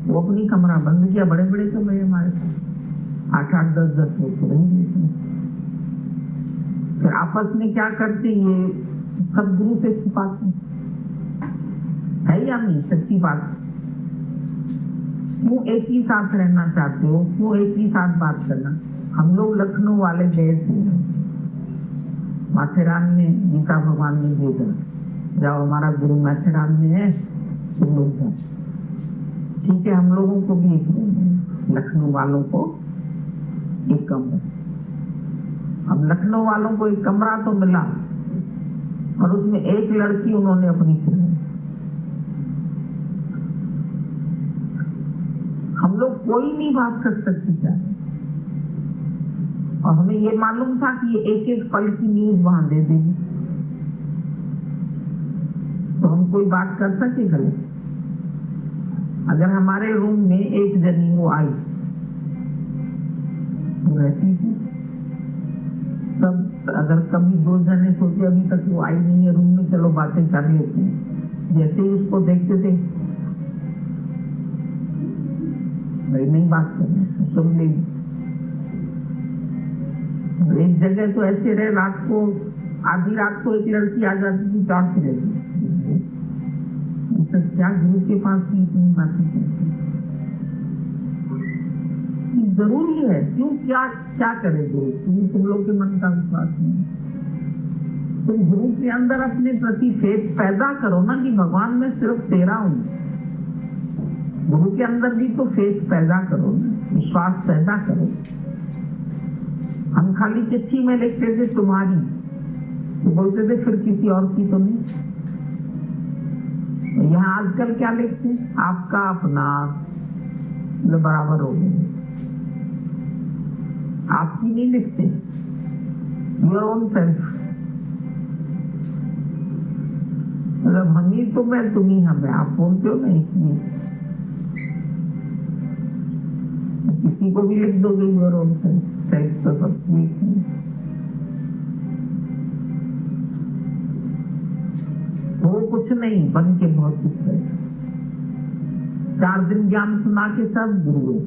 वो अपनी कमरा बंद किया, बड़े बड़े कमरे हमारे साथ 8-8, 10-10 लोग तो रहेंगे इसमें। फिर आपस में क्या करते, ये सदगुरु से छिपाते है या नहीं? सच्ची बात, क्यों एक ही साथ रहना चाहते हो, क्यों एक ही साथ बात करना? हम लोग लखनऊ वाले गए थे, माथेरान में गीता भगवान ने भेजा, जाओ हमारा गुरु माथेरान में है, तुम लोग जाओ। ठीक है, हम लोगों को भी एक रूम, लखनऊ वालों को एक कमरा। अब लखनऊ वालों को एक कमरा तो मिला, और उसमें एक लड़की उन्होंने अपनी चुनी। हम लोग कोई नहीं बात कर सकते क्या? और हमें ये मालूम था कि ये एक एक पल की न्यूज वहां दे देगी, तो हम कोई बात कर सके गलत? अगर हमारे रूम में एक जनी वो आई, वो रहती थी, तब अगर कभी 2 जने सोचे अभी तक वो आई नहीं है रूम में, चलो बातें कर लेते हैं, जैसे ही उसको देखते थे नहीं बात करना, सुन लेगी। एक जगह तो ऐसे रहे, रात को आधी रात को एक लड़की आ जाती थी, चाट रहती, क्या गुरु के पास की इतनी बातें करती, जरूरी है क्यों? क्या करे गुरु? तुम लोग के मन का विश्वास नहीं, तुम गुरु के अंदर अपने प्रति फेथ पैदा करो ना, कि भगवान में सिर्फ तेरा हूं। गुरु के अंदर भी तो फेथ पैदा करो, विश्वास पैदा करो। हम खाली चिट्ठी में लिखते थे तुम्हारी, तो बोलते थे फिर किसी और की तो नहीं। यहाँ आजकल क्या लिखते हैं, आपका अपना, बराबर हो गए। आपकी नहीं लिखते, योर ओन सेल्फ। मतलब हम ही तो मैं, तुम ही हमें, आप बोलते हो ना, इसलिए किसी को भी लिख दोगे योर ओन सेल्फ, तो सब ठीक है। वो कुछ नहीं, बन के बहुत कुछ है। 4 दिन ज्ञान सुना के सब गुरु है।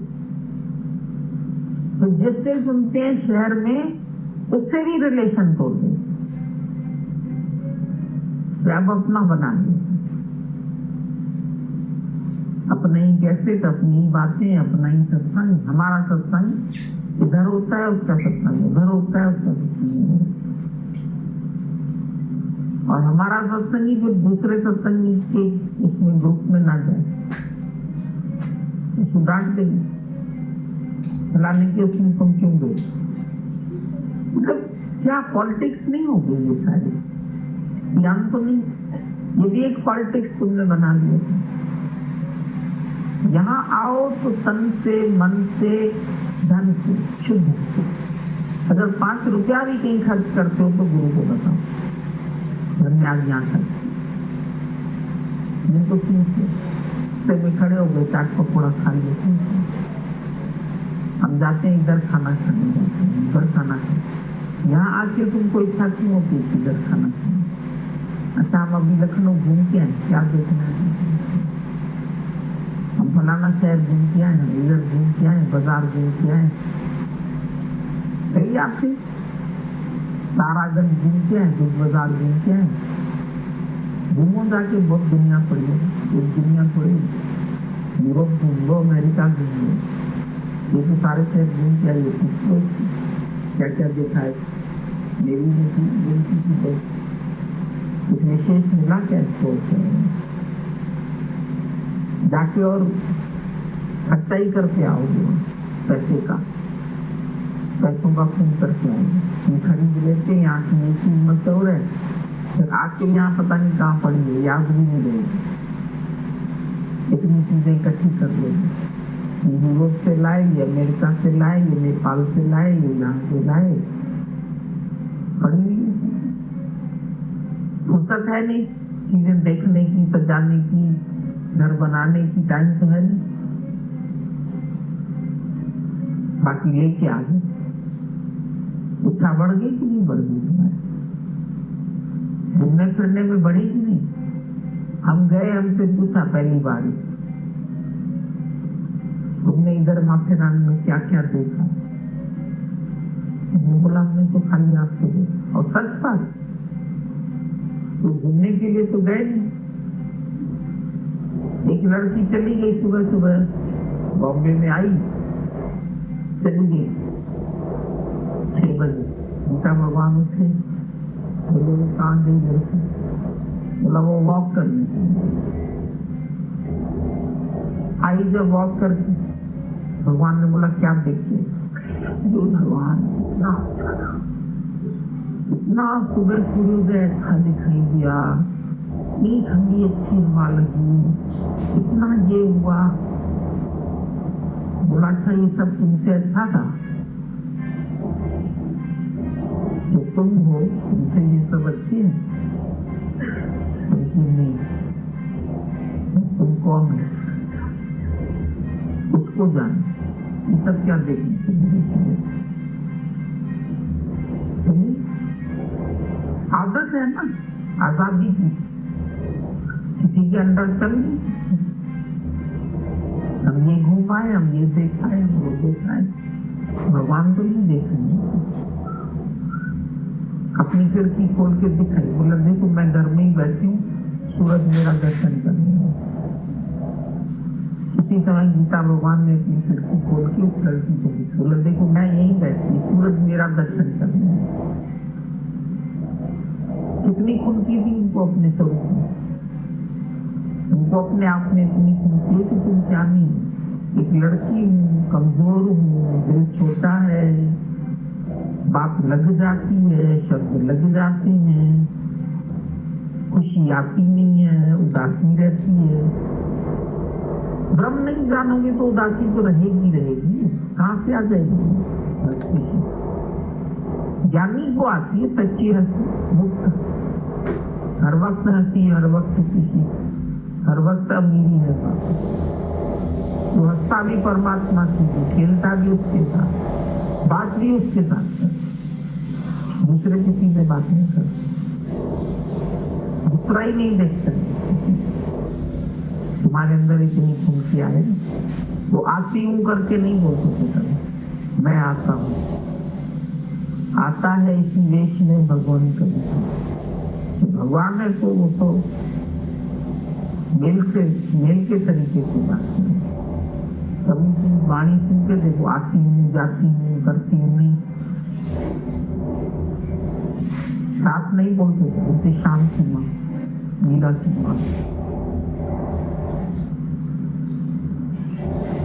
तो जिससे सुनते हैं शहर में, उससे भी रिलेशन तोड़ दे, अब अपना बना ले, अपने ही कैसेट, अपनी ही बातें, अपना ही सत्संग। हमारा सत्संग इधर होता है, उसका सत्संग उधर होता है, उसका सत्संग। और हमारा सत्संगी जो दूसरे सत्संगी के इसमें ग्रुप में ना जाए, उसको डांट देंगे, फलाने के उसमें तुम क्यों गए? मतलब क्या पॉलिटिक्स नहीं हो गई ये सारी? ज्ञान तो नहीं, ये भी एक पॉलिटिक्स तुमने बना लिया। यहाँ आओ तो तन से, मन से, धन से, शुद्ध से। अगर 5 रुपया भी कहीं खर्च करते हो तो गुरु को बताओ, धन्यवाद तो में खड़े हो गए, चाट पकौड़ा खा लेते। हम जाते हैं इधर खाना खाने, जाते हैं इधर खाना खाने। यहाँ आके तुमको इच्छा क्यों होती है इधर खाना खाने? अच्छा, हम अभी लखनऊ घूम के आए, क्या देखना है? हम फलाना शहर घूम के आए, इधर घूम के आए, बाजार घूम के आए, सही आपसे तारागंज घूम के आए, कुछ बाजार घूम के आए, घूमो जाके बहुत दुनिया पड़ी है, एक दुनिया थोड़ी, यूरोप घूम लो, अमेरिका घूम लो, ये तो सारे शहर घूम के आइए, पूछो क्या क्या देखा है, मेरी बेटी की तो कुछ विशेष मिला क्या इसको, जाके और खर्चा ही करके आओगे पैसे का, पैसों का खून करके आओगे, खरीद लेते हैं, यहाँ की नई कीमत हो रहा है, फिर आके यहाँ पता नहीं कहाँ पड़ी है, याद भी नहीं रहेगी, इतनी चीजें इकट्ठी कर लेंगे, यूरोप से लाए, ये अमेरिका से लाए, ये नेपाल से लाए, ये यहाँ से लाए, पड़ी फुर्सत है नहीं चीजें देखने की, सजाने की, घर बनाने की टाइम तो है नहीं, बाकी लेके आ गए, इच्छा बढ़ गई कि नहीं बढ़ गई तुम्हारी, घूमने फिरने में बढ़ी कि नहीं, हम गए, हमसे पूछा पहली बार तुमने इधर माथेरान में क्या क्या देखा, बोला हमने तो खाली आपको देखा, और सच बात तो घूमने के लिए तो गए नहीं, एक लड़की चली गई सुबह सुबह बॉम्बे में आई, चली गई 6 बजे, गीता भगवान उठे, बोले वो कहाँ गई लड़की, बोला वो वॉक करने आई, जब वॉक करके भगवान ने बोला क्या देखते, जो भगवान इतना सुबह सूर्योदय अच्छा दिखाई दिया, इतनी ठंडी अच्छी हवा लगी, इतना ये हुआ, बोला अच्छा ये सब तुमसे अच्छा था, जो तुम हो तुमसे ये सब अच्छे हैं, लेकिन नहीं, तुम कौन हो उसको जान, ये सब क्या देखने, आदत है ना आजादी की, किसी के अंदर चल नहीं, हम ये घूमाए, हम ये देखाए, हम वो देखाए, भगवान तो नहीं देखेंगे, अपनी खिड़की खोल के दिखाई, बोला देखो मैं घर में ही बैठी हूँ, सूरज मेरा दर्शन करने है, इसी समय गीता भगवान ने अपनी खिड़की खोल के उस लड़की को दिखाई, बोला देखो मैं यहीं बैठी, सूरज मेरा दर्शन करने है, कितनी खुनकी थी उनको अपने स्वरूप में, उनको अपने आप में इतनी खुनकी है कि तुम क्या नहीं, एक लड़की हूँ, कमजोर हूँ, दिल छोटा है, बात लग जाती है, शब्द लग जाते हैं, खुशी आती नहीं है, उदासी रहती है, ब्रह्म नहीं जानोगे तो उदासी तो रहेगी रहेगी, कहाँ से आ जाएगी, ज्ञानी को आती है सच्ची हंसी, मुक्त, हर वक्त हंसी, हर वक्त खुशी, हर वक्त अमीरी है, तो हंसता भी परमात्मा की, खेलता भी उसके साथ, बात भी उसके साथ, दूसरे किसी से बात नहीं करते, दूसरा ही नहीं देखते, तुम्हारे अंदर इतनी खुशिया है, वो आती हूँ करके नहीं बोल सकते, मैं आता हूँ, आता है इसी वेश में भगवान का, भगवान है तो वो तो मेल के तरीके से बात करें, कभी की वाणी सुन के देखो, आती हूँ, जाती हूँ, करती हूँ नहीं, साथ नहीं बोलते, बोलते शांति माँ, मीरा की माँ,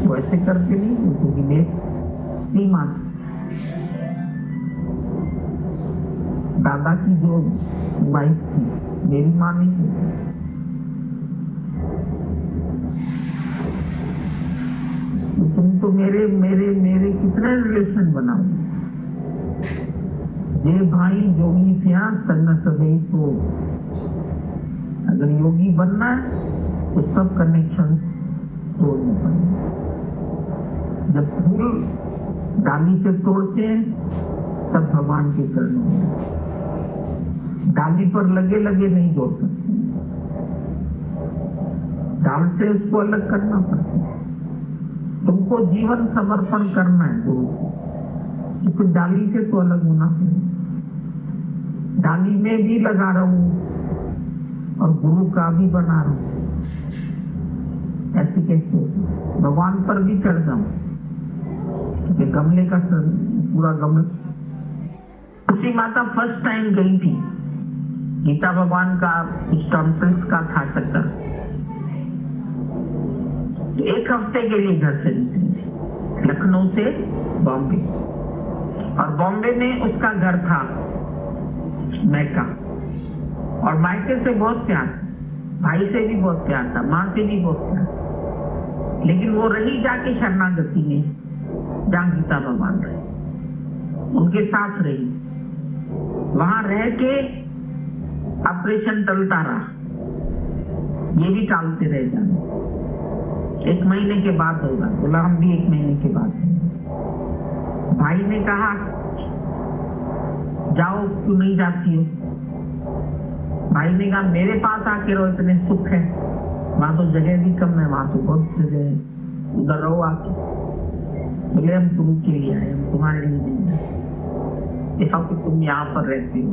वो ऐसे करके नहीं बोलते कि मेरी माँ, दादा की जो वाइफ थी मेरी माँ नहीं थी, तो तुम तो मेरे मेरे मेरे कितने रिलेशन बनाओगे, ये भाई जोगी थे संग सभी, तो अगर योगी बनना है तो सब कनेक्शन तोड़ने पड़ेंगे, जब फूल डाली से तोड़ते हैं तब भगवान के चरणों में, डाली पर लगे लगे नहीं जोड़ सकते, डाल से उसको अलग करना पड़ता है, तुमको जीवन समर्पण करना है गुरु को, क्योंकि डाली से तो अलग होना है। डाली में भी लगा रहा हूं और गुरु का भी बना रहा हूं, ऐसे कैसे? भगवान पर भी चढ़ जाऊं, क्योंकि गमले का पूरा गमला। तुलसी माता फर्स्ट टाइम गई थी, गीता भगवान का कुछ टॉन्सिल्स का था चक्कर, तो 1 हफ्ते के लिए घर से निकली, लखनऊ से बॉम्बे, और बॉम्बे में उसका घर था मैका, और मायके से बहुत प्यार, भाई से भी बहुत प्यार था, माँ से भी बहुत प्यार, लेकिन वो रही जाके शरणागति में, जहाँ गीता भगवान रहे, उनके साथ रही, वहां रह के ऑपरेशन टलता रहा, ये भी टालते रह जाए, 1 महीने के बाद होगा, बोला हम भी 1 महीने के बाद। भाई ने कहा जाओ, क्यों नहीं जाती हो? भाई ने कहा मेरे पास आके रहो, इतने सुख है, वहां तो जगह भी कम है, वहां तो बहुत जगह है, उधर रहो आके। बोले हम गुरु के लिए आए, हम तुम्हारे लिए नहीं आए, देखा कि तुम यहाँ पर रहते हो,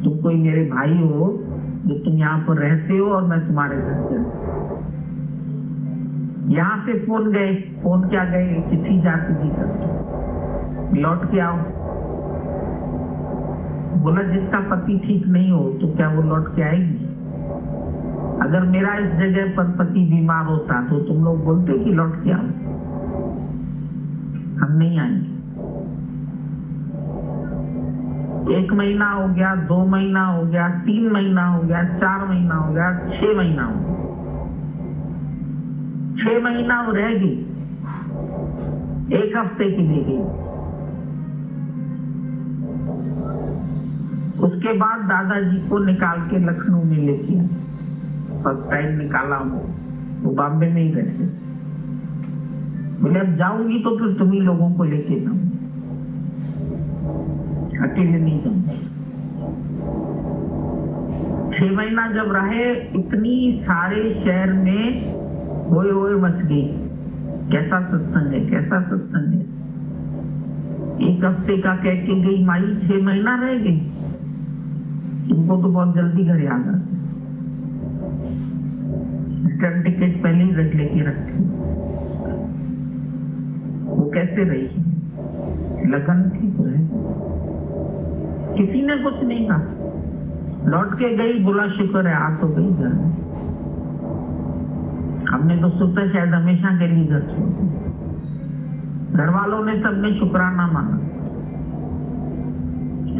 तुम कोई मेरे भाई हो जो तुम यहाँ पर रहते हो और मैं तुम्हारे घर से। यहाँ से फोन गए, फोन क्या गए, चिट्ठी जाती थी करके लौट के आओ। बोला जिसका पति ठीक नहीं हो तो क्या वो लौट के आएगी? अगर मेरा इस जगह पर पति बीमार होता तो तुम लोग बोलते कि लौट के आओ, हम नहीं आएंगे। 1 महीना हो गया, 2 महीना हो गया, 3 महीना हो गया, 4 महीना हो गया, 6 महीना हो गया। 6 महीना वो रह गई, 1 हफ्ते के लिए गई। उसके बाद दादाजी को निकाल के लखनऊ में लेके आए, फर्स्ट टाइम निकाला वो बॉम्बे में ही रहते। बोले अब जाऊंगी तो फिर तुम्ही लोगों को लेके जाऊंगी, अकेले नहीं जाऊंगी। 6 महीना जब रहे, इतनी सारे शहर में होए होए मच गई, कैसा सत्संग है, कैसा सत्संग है। 1 हफ्ते का कह के गई माई, 6 महीना रह गई। इनको तो बहुत जल्दी घर आ गया, रिटर्न टिकट पहले ही रख लेके रखी। वो कैसे रही, लगन थी तो है, किसी ने कुछ नहीं कहा, लौट के गई। बोला शुक्र है आ तो गई घर में, हमने तो सोचा शायद हमेशा के लिए घर छोड़। घर वालों ने सबने शुक्राना माना,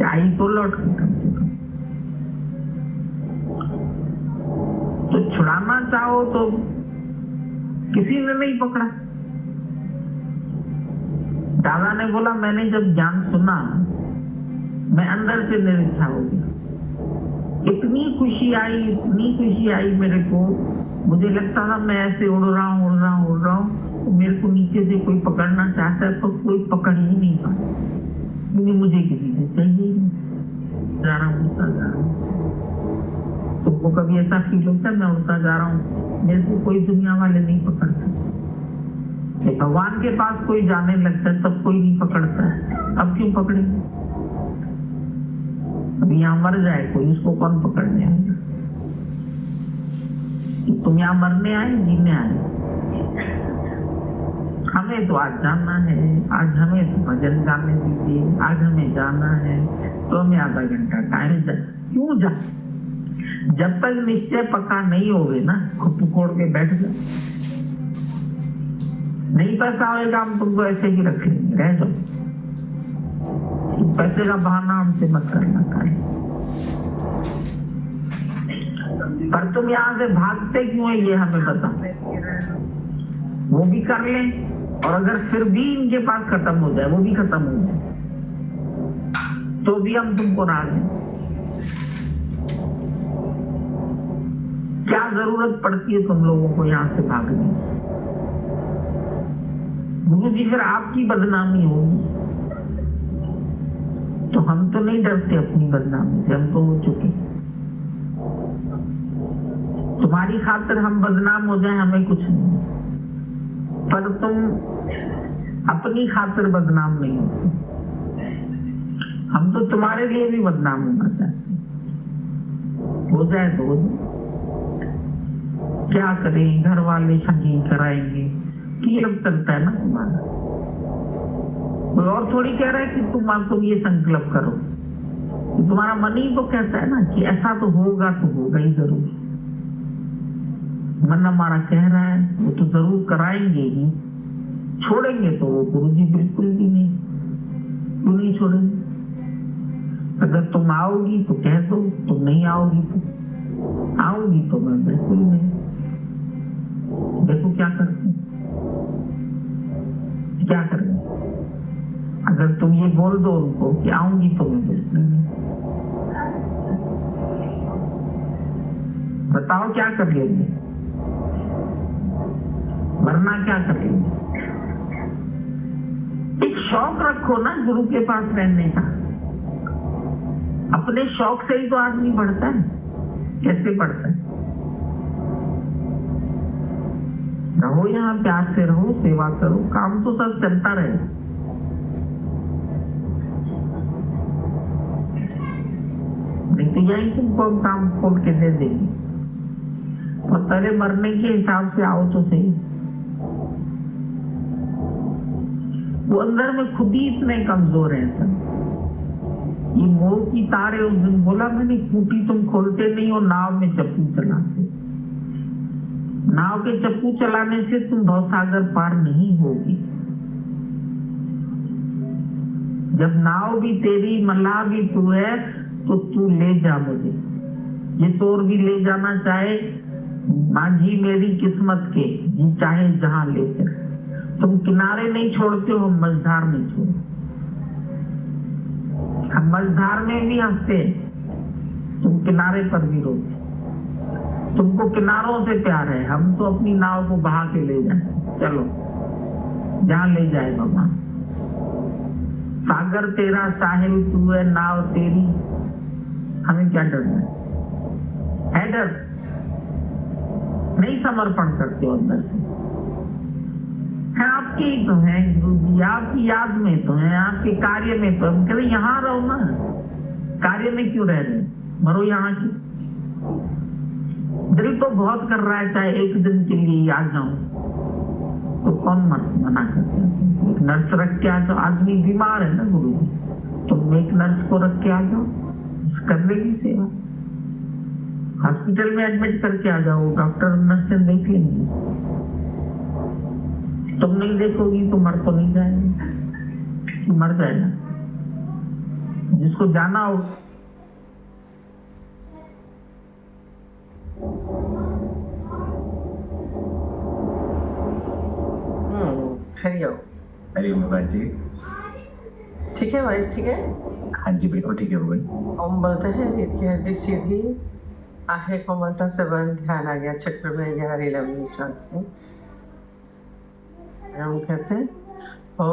आई तो लौट के कम से कम। तो छुड़ाना चाहो तो किसी ने नहीं पकड़ा। दादा ने बोला मैंने जब ज्ञान सुना, मैं अंदर से निरीक्षा हो गया। इतनी खुशी आई, इतनी खुशी आई मेरे को, मुझे लगता था मैं ऐसे उड़ रहा हूँ, तो मेरे को नीचे से कोई पकड़ना चाहता है तो कोई पकड़ ही नहीं पाता, क्योंकि मुझे किसी से चाहिए नहीं। जा रहा हूँ, तुमको कभी ऐसा फील होता है मैं उड़ता जा रहा हूँ, मेरे को कोई दुनिया वाले नहीं पकड़ते। भगवान के पास कोई जाने लगता है तब कोई नहीं पकड़ता है, अब क्यों पकड़ेंगे? अब यहाँ मर जाए कोई, उसको कौन पकड़ने आएगा? तुम यहाँ मरने आए, जीने आए। हमें तो आज जानना है, आज हमें तो भजन गाने दीजिए, आज हमें जाना है, तो हमें आधा घंटा टाइम क्यों जा? जब तक निश्चय पक्का नहीं होगे ना, खुद खोड़ के बैठ जाओ। नहीं पैसा होगा हम तुमको ऐसे ही रख लेंगे, रह जाओ। पैसे का बहाना हमसे मत करना करें। पर तुम यहाँ से भागते क्यों है ये हमें बताओ। वो भी कर लें, और अगर फिर भी इनके पास खत्म हो जाए, वो भी खत्म हो जाए, तो भी हम तुमको ना दें। क्या जरूरत पड़ती है तुम लोगों को यहाँ से भागने? गुरु जी फिर आपकी बदनामी होगी, तो हम तो नहीं डरते अपनी बदनामी से, हम तो हो चुके। तुम्हारी खातिर हम बदनाम हो जाए हमें कुछ नहीं, पर तुम अपनी खातिर बदनाम नहीं होते। हम तो तुम्हारे लिए भी बदनाम होना चाहते हैं। हो जाए तो हो जाए, क्या करें, घर वाले शादी कराएंगे, क्लब चलता है ना तुम्हारा। कोई और थोड़ी कह रहा है कि तुम ये संकल्प करो, तुम्हारा मन ही तो कहता है ना कि ऐसा तो होगा ही जरूर। मन हमारा कह रहा है वो तो जरूर कराएंगे ही। छोड़ेंगे तो वो गुरुजी बिल्कुल भी नहीं, क्यों नहीं छोड़ेंगे। अगर तुम आओगी तो कह दो, तुम नहीं आओगी तो आओगी तो मैं बिल्कुल नहीं। देखो क्या करते हैं, क्या करेंगे। अगर तुम ये बोल दो उनको कि आऊंगी तो मैं बिल्कुल नहीं, बताओ क्या कर लेंगे, वरना क्या कर लेंगे। एक शौक रखो ना गुरु के पास रहने का। अपने शौक से ही तो आदमी बढ़ता है, कैसे बढ़ता है। रहो यहाँ, प्यार से रहो, सेवा करो, काम तो सब चलता रहे। नहीं तो यही तुमको काम खोल के दे देंगे। और तेरे मरने के हिसाब से आओ तो सही। वो अंदर में खुद ही इतने कमजोर हैं सब। ये मोह की तारे, उस दिन बोला मैंने, खूंटी तुम खोलते नहीं हो, नाव में चप्पू चलाते। नाव के चप्पू चलाने से तुम भवसागर पार नहीं होगी। जब नाव भी तेरी, मल्लाह भी तू है, तो तू ले जा मुझे। ये चोर भी ले जाना चाहे, मांझी मेरी किस्मत के, जी चाहे जहां लेकर। तुम किनारे नहीं छोड़ते हो, मझधार में छोड़ो। हम मझधार में भी हंसते, तुम किनारे पर भी रोते। तुमको किनारों से प्यार है, हम तो अपनी नाव को बहा के ले जाए। चलो जहां ले जाए भगवान। सागर तेरा, साहिल तू है, नाव तेरी, हमें क्या डरना है डर। नहीं समर्पण करते हो अंदर से। है आपके ही तो है गुरु जी, आपकी याद में तो है, आपके कार्य में तो। हम कहते यहाँ रहो ना, कार्य में क्यों रह रहे, मरो यहाँ की। दिल तो बहुत कर रहा है, चाहे एक दिन के लिए आ जाऊं, तो कौन मना करते हैं। एक नर्स रख के आ जाओ, आदमी बीमार है ना गुरु जी, तुम एक नर्स को रख के आ जाओ, कर लेगी सेवा। हॉस्पिटल में एडमिट करके आ जाओ, डॉक्टर नर्स देख लेंगे। तुम नहीं देखोगी तो मर तो नहीं जाएगी, मर जाएगा। जिसको जाना हो हरिओम। हरिओम भगवान जी। ठीक है भाई, ठीक है। हाँ जी बिल्कुल ठीक है भगवान। हम बोलते हैं रीढ़ की हड्डी सीधी, आहे कोमलता से बंद, ध्यान आ गया चक्र में, गहरी लंबी सांस में। हम कहते हैं ओ